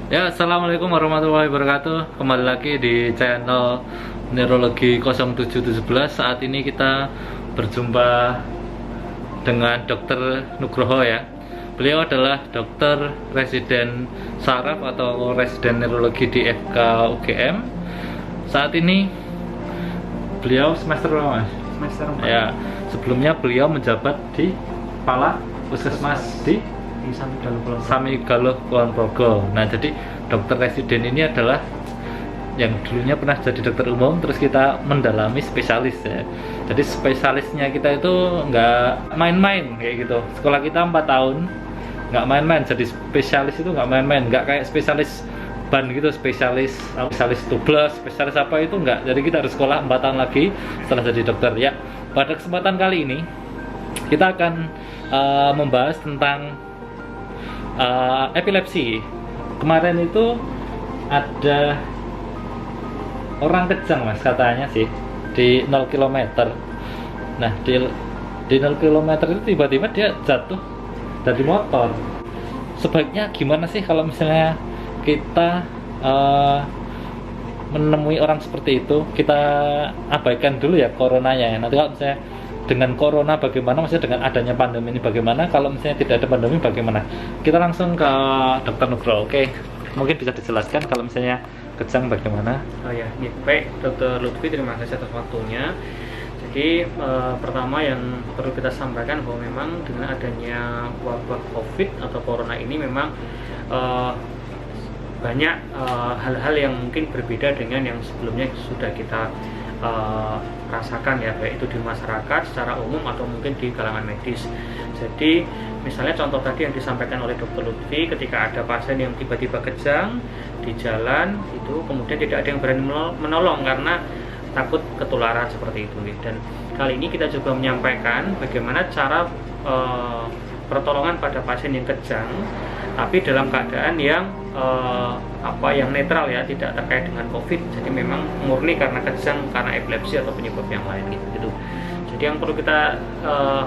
Ya, assalamualaikum warahmatullahi wabarakatuh. Kembali lagi di channel Neurologi 0717. Saat ini kita berjumpa dengan Dr. Nugroho ya. Beliau adalah dokter residen saraf atau residen neurologi di FK UGM. Saat ini beliau semester berapa, Mas? Semester 4 Ya, sebelumnya beliau menjabat di Kepala Puskesmas di Samigalo Kulon Progo. Nah, jadi dokter residen ini adalah yang dulunya pernah jadi dokter umum, terus kita mendalami spesialis ya. Jadi spesialisnya kita itu nggak main-main kayak gitu. Sekolah kita 4 tahun, nggak main-main. Jadi spesialis itu nggak main-main, nggak kayak spesialis ban gitu, spesialis tubles, spesialis apa itu nggak. Jadi kita harus sekolah 4 tahun lagi setelah jadi dokter ya. Pada kesempatan kali ini kita akan membahas tentang epilepsi. Kemarin itu ada orang kejang, Mas, katanya sih di 0 km. Nah, di 0 km itu tiba-tiba dia jatuh dari motor. Sebaiknya gimana sih kalau misalnya kita menemui orang seperti itu? Kita abaikan dulu ya coronanya ya. Nanti kalau misalnya dengan corona bagaimana, maksudnya dengan adanya pandemi ini bagaimana, kalau misalnya tidak ada pandemi bagaimana. Kita langsung ke Dr. Nugroho. Oke, mungkin bisa dijelaskan kalau misalnya kejang bagaimana. Oh ya, baik Dr. Lutfi, terima kasih atas waktunya. Jadi pertama yang perlu kita sampaikan bahwa memang dengan adanya wabah COVID atau corona ini memang banyak hal-hal yang mungkin berbeda dengan yang sebelumnya sudah kita rasakan ya, baik itu di masyarakat secara umum atau mungkin di kalangan medis. Jadi misalnya contoh tadi yang disampaikan oleh Dr. Lutfi, ketika ada pasien yang tiba-tiba kejang di jalan itu, kemudian tidak ada yang berani menolong karena takut ketularan seperti itu. Dan kali ini kita juga menyampaikan bagaimana cara pertolongan pada pasien yang kejang tapi dalam keadaan yang yang netral ya, tidak terkait dengan COVID. Jadi memang murni karena kejang, karena epilepsi atau penyebab yang lain gitu. Jadi yang perlu kita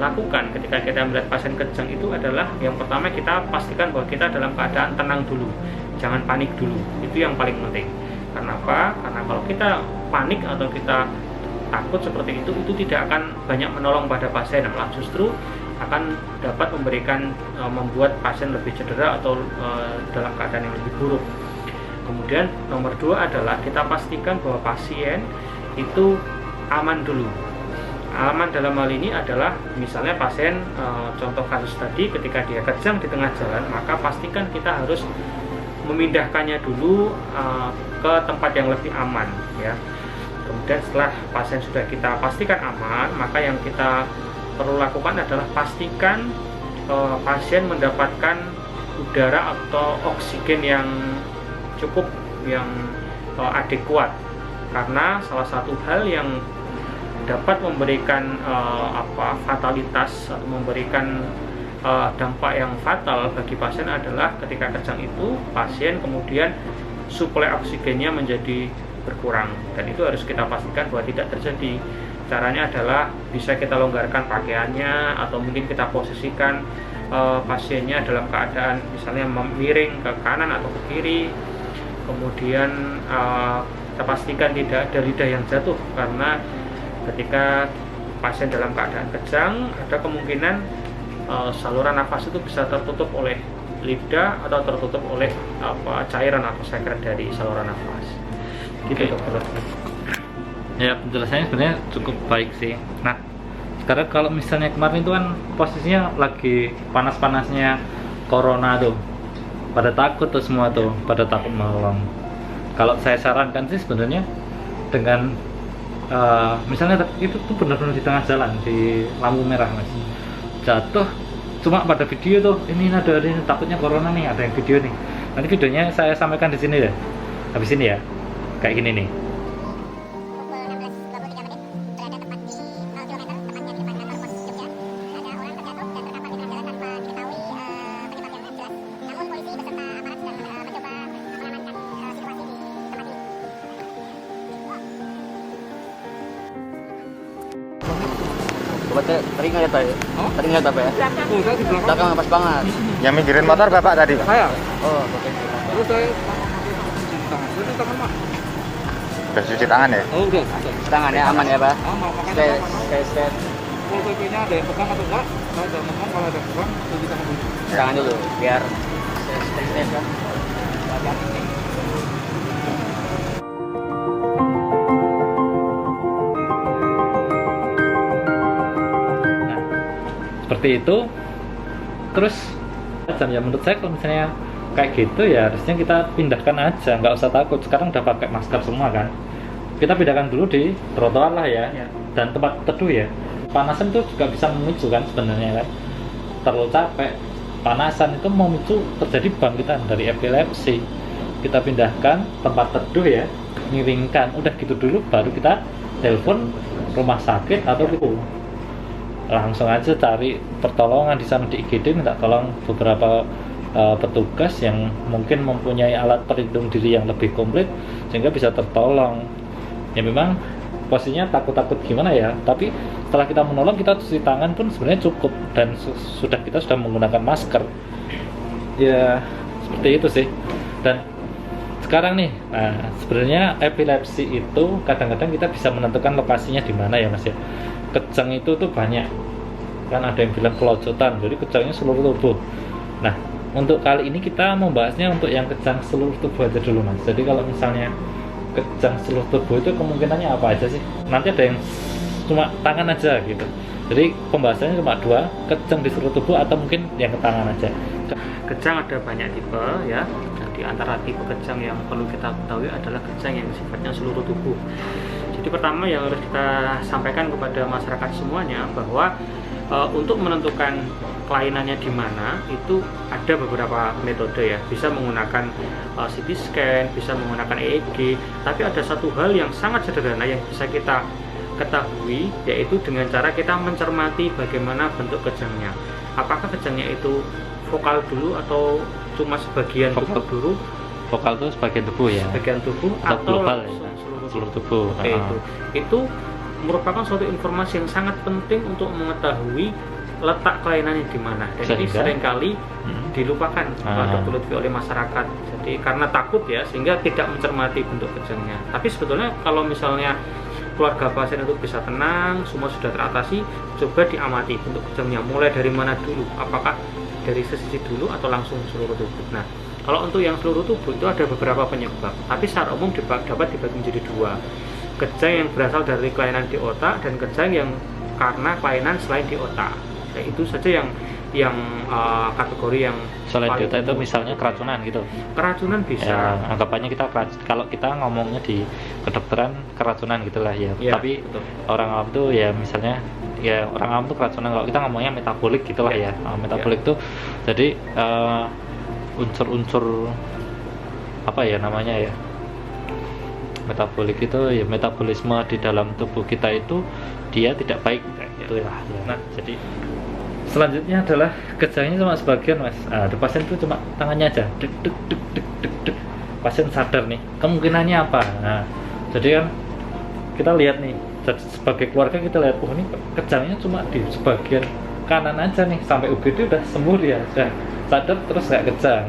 lakukan ketika kita melihat pasien kejang itu adalah yang pertama, kita pastikan bahwa kita dalam keadaan tenang dulu, jangan panik dulu. Itu yang paling penting. Kenapa? Karena kalau kita panik atau kita takut seperti itu tidak akan banyak menolong pada pasien, malah justru akan dapat memberikan membuat pasien lebih cedera atau dalam keadaan yang lebih buruk. Kemudian nomor 2 adalah kita pastikan bahwa pasien itu aman dulu. Aman dalam hal ini adalah misalnya pasien contoh kasus tadi, ketika dia kejang di tengah jalan, maka pastikan kita harus memindahkannya dulu ke tempat yang lebih aman ya. Kemudian setelah pasien sudah kita pastikan aman, maka yang kita perlu lakukan adalah pastikan pasien mendapatkan udara atau oksigen yang cukup, yang adekuat, karena salah satu hal yang dapat memberikan fatalitas atau memberikan dampak yang fatal bagi pasien adalah ketika kejang itu pasien kemudian suplai oksigennya menjadi berkurang, dan itu harus kita pastikan bahwa tidak terjadi. Caranya adalah bisa kita longgarkan pakaiannya atau mungkin kita posisikan pasiennya dalam keadaan misalnya miring ke kanan atau ke kiri. Kemudian kita pastikan tidak ada lidah yang jatuh, karena ketika pasien dalam keadaan kejang ada kemungkinan saluran nafas itu bisa tertutup oleh lidah atau tertutup oleh cairan atau sekret dari saluran nafas. Gitu, Dokter. Ya, penjelasannya sebenarnya cukup baik sih. Nah, sekarang kalau misalnya kemarin itu kan posisinya lagi panas-panasnya corona tuh, pada takut tuh semua tuh, pada takut menolong. Kalau saya sarankan sih sebenarnya dengan misalnya itu tuh benar-benar di tengah jalan, di lampu merah, Mas, jatuh, cuma pada video tuh ini takutnya corona nih, ada yang video nih. Nanti videonya saya sampaikan di sini ya, habis ini ya, kayak gini nih. Tadi nggak lihat ya? Tadi nggak lihat apa ya? Enggak, di belakang. Belakang pas banget. Yang minggirin motor bapak tadi, Pak? Saya. Oh, oke. Terus saya Udah cuci tangan ya? Oh udah. Tangannya aman ya Pak? Mau makan Tes. full PP-nya ada yang pegang atau enggak? Kalau ada yang pegang, kalau ada yang pegang, cuci tangan dulu. Tangan dulu biar tes kan. Hati-hati nih. Nah, seperti itu. Terus ya menurut saya kalau misalnya kayak gitu ya harusnya kita pindahkan aja, nggak usah takut. Sekarang udah pakai masker semua kan, kita pindahkan dulu di trotoar lah ya, dan tempat teduh ya. Panasan itu juga bisa memicu kan sebenarnya kan, terlalu capek panasan itu memicu terjadi bangkitan dari epilepsi. Kita pindahkan tempat teduh ya, miringkan, udah gitu dulu baru kita telepon rumah sakit atau gitu. Langsung aja cari pertolongan di sana di IGD, minta tolong beberapa petugas yang mungkin mempunyai alat pelindung diri yang lebih komplit sehingga bisa tertolong. Ya memang posisinya takut-takut gimana ya, tapi setelah kita menolong kita cuci tangan pun sebenarnya cukup dan kita sudah menggunakan masker. Ya seperti itu sih. Dan sekarang nih, nah sebenarnya epilepsi itu kadang-kadang kita bisa menentukan lokasinya di mana ya Mas ya. Kejang itu tuh banyak kan, ada yang bilang kelojotan, jadi kejangnya seluruh tubuh. Nah untuk kali ini kita membahasnya untuk yang kejang seluruh tubuh aja dulu Mas. Jadi kalau misalnya kejang seluruh tubuh itu kemungkinannya apa aja sih? Nanti ada yang cuma tangan aja gitu. Jadi pembahasannya cuma dua, kejang di seluruh tubuh atau mungkin yang ke tangan aja. Kejang ada banyak tipe ya. Dan di antara tipe kejang yang perlu kita ketahui adalah kejang yang sifatnya seluruh tubuh. Jadi pertama yang harus kita sampaikan kepada masyarakat semuanya bahwa untuk menentukan kelainannya di mana itu ada beberapa metode ya. Bisa menggunakan CT scan, bisa menggunakan EEG, tapi ada satu hal yang sangat sederhana yang bisa kita ketahui, yaitu dengan cara kita mencermati bagaimana bentuk kejangnya. Apakah kejangnya itu vokal dulu atau cuma sebagian tubuh dulu? Vokal itu sebagian tubuh ya. Sebagian tubuh atau global langsung seluruh tubuh. Oke, itu merupakan suatu informasi yang sangat penting untuk mengetahui letak kelainannya di mana. Dan ini seringkali dilupakan pada oleh masyarakat. Jadi karena takut ya, sehingga tidak mencermati bentuk kejangnya. Tapi sebetulnya kalau misalnya keluarga pasien itu bisa tenang, semua sudah teratasi, coba diamati bentuk kejangnya mulai dari mana dulu. Apakah dari sisi dulu atau langsung seluruh tubuh. Nah, kalau untuk yang seluruh tubuh itu ada beberapa penyebab, tapi secara umum dapat dibagi menjadi dua. Kejang yang berasal dari kelainan di otak dan kejang yang karena kelainan selain di otak. Nah, itu saja yang kategori yang selain di otak itu misalnya keracunan gitu. Keracunan bisa. Ya, anggapannya kita kalau kita ngomongnya di kedokteran keracunan gitulah ya. Tapi betul. Orang awam tuh ya misalnya ya orang awam tuh keracunan, kalau kita ngomongnya metabolik gitulah ya. Metabolik tuh jadi unsur-unsur apa ya namanya ya, metabolik itu ya metabolisme di dalam tubuh kita itu dia tidak baik gitu ya. Nah jadi selanjutnya adalah kejangnya cuma sebagian Mas. Ada pasien itu cuma tangannya aja dek dek dek dek dek dek. Pasien sadar nih kemungkinannya apa. Nah jadi kan kita lihat nih sebagai keluarga, kita lihat ini kejangnya cuma di sebagian kanan aja nih, sampai UGD udah sembuh dia, sudah sadar terus nggak kejang.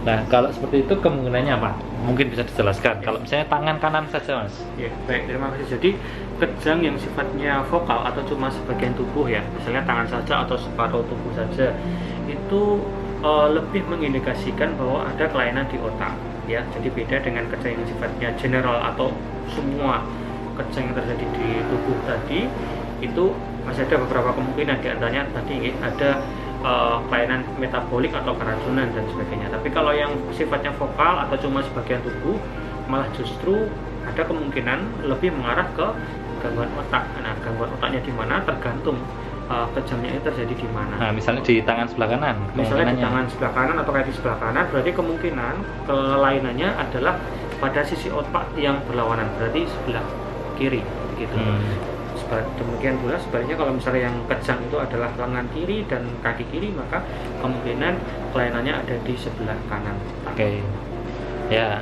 Nah kalau seperti itu kemungkinannya apa? Mungkin bisa dijelaskan. Kalau misalnya tangan kanan saja Mas. Ya baik, terima kasih. Jadi kejang yang sifatnya vokal atau cuma sebagian tubuh ya, misalnya tangan saja atau separuh tubuh saja, itu lebih mengindikasikan bahwa ada kelainan di otak ya. Jadi beda dengan kejang yang sifatnya general atau semua kejang yang terjadi di tubuh tadi, itu masih ada beberapa kemungkinan. Di antaranya tadi ada kelainan metabolik atau keracunan dan sebagainya. Tapi kalau yang sifatnya vokal atau cuma sebagian tubuh, malah justru ada kemungkinan lebih mengarah ke gangguan otak. Nah, gangguan otaknya di mana tergantung kejangnya itu terjadi di mana. Nah, misalnya di tangan sebelah kanan. Misalnya di tangan sebelah kanan atau kaki sebelah kanan, berarti kemungkinan kelainannya adalah pada sisi otak yang berlawanan, berarti sebelah kiri gitu. Demikian pula sebaliknya kalau misalnya yang kejang itu adalah lengan kiri dan kaki kiri, maka kemungkinan kelainannya ada di sebelah kanan. Oke. Ya.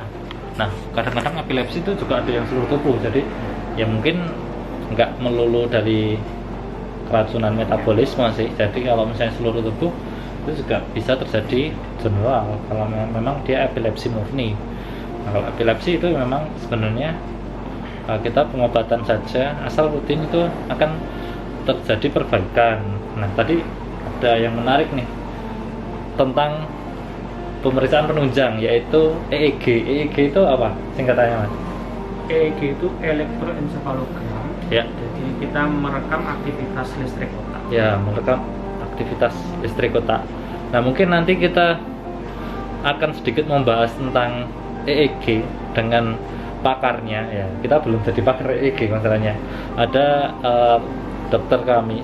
Nah, kadang-kadang epilepsi itu juga ada yang seluruh tubuh. Jadi ya mungkin nggak melulu dari keracunan metabolisme sih. Jadi kalau misalnya seluruh tubuh itu juga bisa terjadi general kalau memang dia epilepsi murni. Nah, kalau epilepsi itu memang sebenarnya kita pengobatan saja, asal rutin itu akan terjadi perbaikan. Nah, tadi ada yang menarik nih tentang pemeriksaan penunjang, yaitu EEG. EEG itu apa singkatannya, Mas? EEG itu elektroencephalogram. Ya. Jadi kita merekam aktivitas listrik otak. Ya, merekam aktivitas listrik otak. Nah, mungkin nanti kita akan sedikit membahas tentang EEG dengan pakarnya ya. Kita belum jadi pakar EEG masalahnya. Ada dokter kami,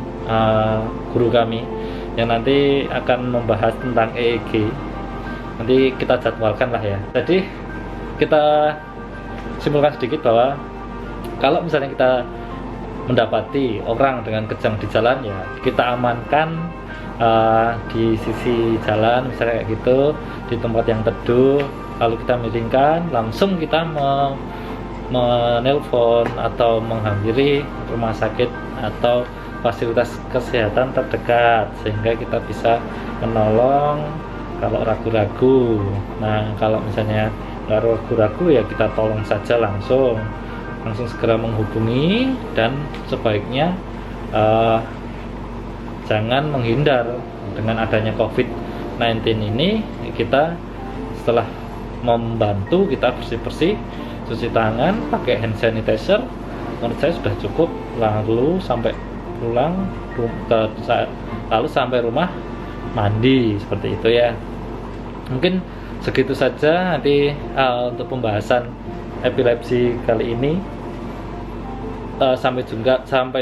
guru kami yang nanti akan membahas tentang EEG. Nanti kita jadwalkan lah ya. Jadi kita simpulkan sedikit bahwa kalau misalnya kita mendapati orang dengan kejang di jalan, ya kita amankan di sisi jalan misalnya kayak gitu, di tempat yang teduh, lalu kita miringkan, langsung kita menelpon atau menghampiri rumah sakit atau fasilitas kesehatan terdekat, sehingga kita bisa menolong kalau ragu-ragu. Nah, kalau misalnya nggak ragu-ragu ya kita tolong saja langsung segera menghubungi, dan sebaiknya jangan menghindar. Dengan adanya COVID-19 ini, kita setelah membantu, kita bersih-bersih, cuci tangan, pakai hand sanitizer, menurut saya sudah cukup. Lalu sampai pulang lalu sampai rumah mandi, seperti itu ya. Mungkin segitu saja nanti untuk pembahasan epilepsi kali ini. Sampai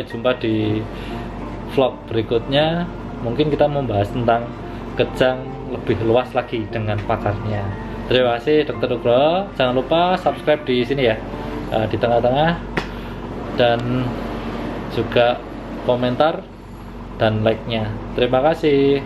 jumpa di vlog berikutnya. Mungkin kita membahas tentang kejang lebih luas lagi dengan pakarnya. Terima kasih Dr. Nugroho. Jangan lupa subscribe di sini ya, di tengah-tengah, dan juga komentar dan like-nya. Terima kasih.